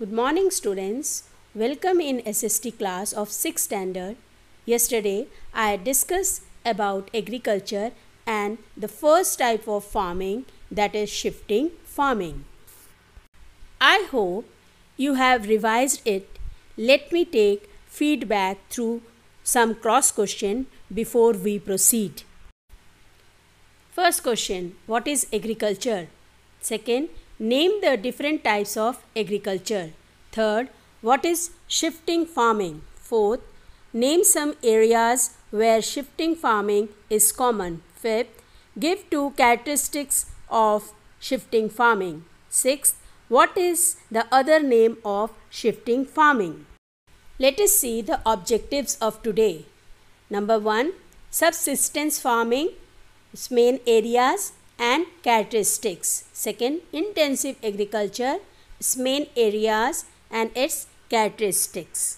Good morning, students. Welcome in SST class of 6th standard. Yesterday, I discussed about agriculture and the first type of farming, that is shifting farming. I hope you have revised it. Let me take feedback through some cross question before we proceed. First question, what is agriculture? Second, name the different types of agriculture. Third, what is shifting farming? Fourth, name some areas where shifting farming is common. Fifth, give two characteristics of shifting farming. Sixth, what is the other name of shifting farming? Let us see the objectives of today. Number 1, subsistence farming, its main areas and characteristics. Second, intensive agriculture, its main areas and its characteristics.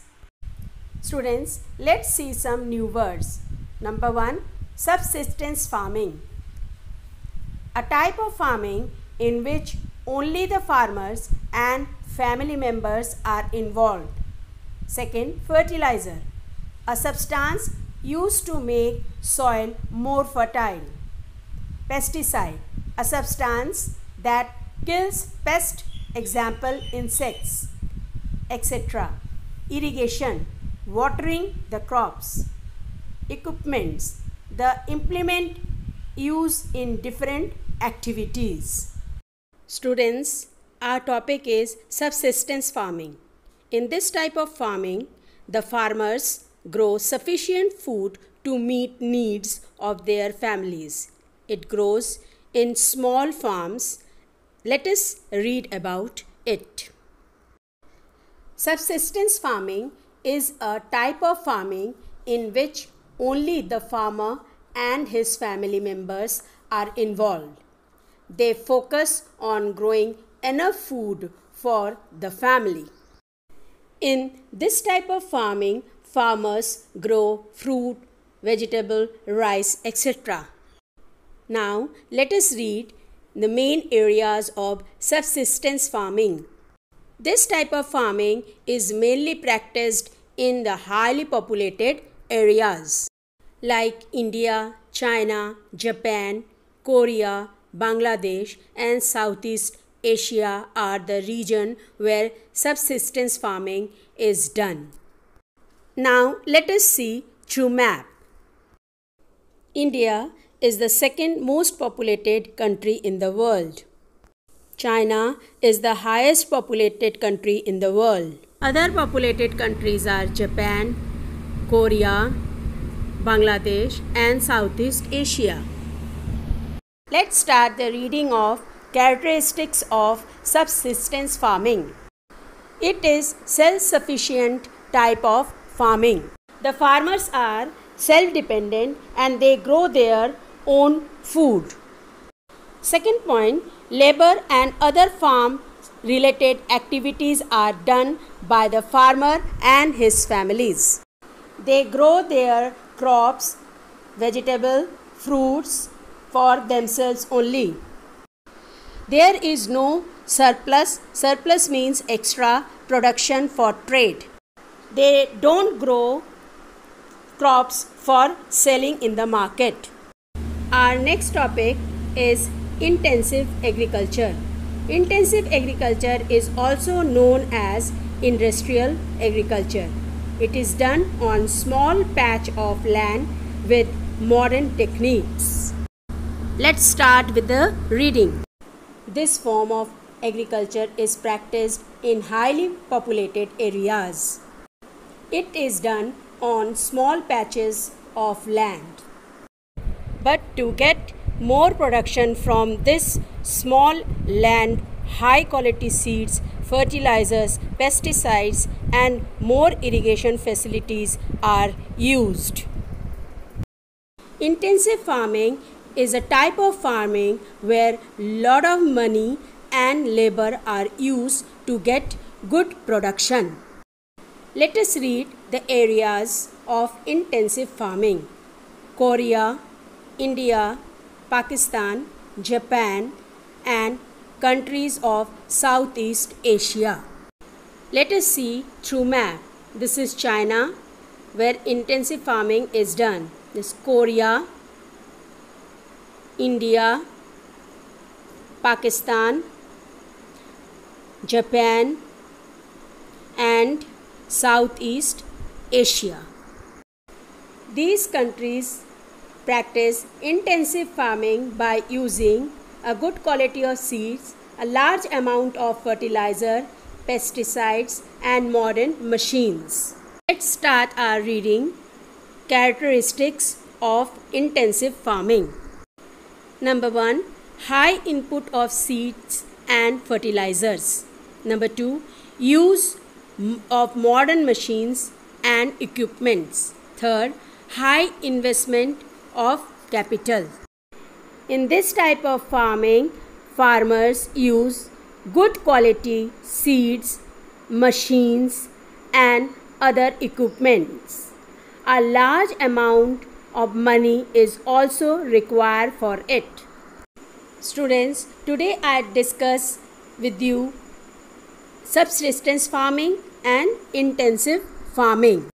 Students, let's see some new words. Number 1, subsistence farming. A type of farming in which only the farmers and family members are involved. Second, fertilizer. A substance used to make soil more fertile. Pesticide, a substance that kills pests, example insects, etc. Irrigation, watering the crops. Equipments, the implement used in different activities. Students, our topic is subsistence farming. In this type of farming, the farmers grow sufficient food to meet needs of their families. It grows in small farms. Let us read about it. Subsistence farming is a type of farming in which only the farmer and his family members are involved. They focus on growing enough food for the family. In this type of farming, farmers grow fruit, vegetable, rice, etc. Now, let us read the main areas of subsistence farming. This type of farming is mainly practiced in the highly populated areas like India, China, Japan, Korea, Bangladesh and Southeast Asia are the region where subsistence farming is done. Now, let us see through map. India is the second most populated country in the world. China is the highest populated country in the world. Other populated countries are Japan, Korea, Bangladesh and Southeast Asia. Let's start the reading of characteristics of subsistence farming. It is self-sufficient type of farming. The farmers are self-dependent and they grow their own food. Second point, labor and other farm related activities are done by the farmer and his families. They grow their crops, vegetable, fruits for themselves only. There is no surplus. Surplus means extra production for trade. They don't grow crops for selling in the market. Our next topic is intensive agriculture. Intensive agriculture is also known as industrial agriculture. It is done on small patch of land with modern techniques. Let's start with the reading. This form of agriculture is practiced in highly populated areas. It is done on small patches of land. But to get more production from this small land, high quality seeds, fertilizers, pesticides and more irrigation facilities are used. Intensive farming is a type of farming where lot of money and labor are used to get good production. Let us read the areas of intensive farming. Korea, India, Pakistan, Japan and countries of Southeast Asia. Let us see through map. This is China, where intensive farming is done. This is Korea, India, Pakistan, Japan, and Southeast Asia. These countries practice intensive farming by using a good quality of seeds, a large amount of fertilizer, pesticides, and modern machines. Let's start our reading. Characteristics of intensive farming. Number 1. High input of seeds and fertilizers. Number 2. Use of modern machines and equipments. Third, high investment of capital. In this type of farming, farmers use good quality seeds, machines, and other equipments. A large amount of money is also required for it. Students, today I discuss with you subsistence farming and intensive farming.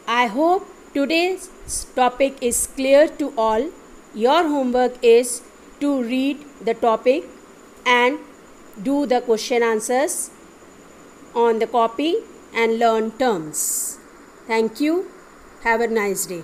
I hope today's topic is clear to all. Your homework is to read the topic and do the question answers on the copy and learn terms. Thank you. Have a nice day.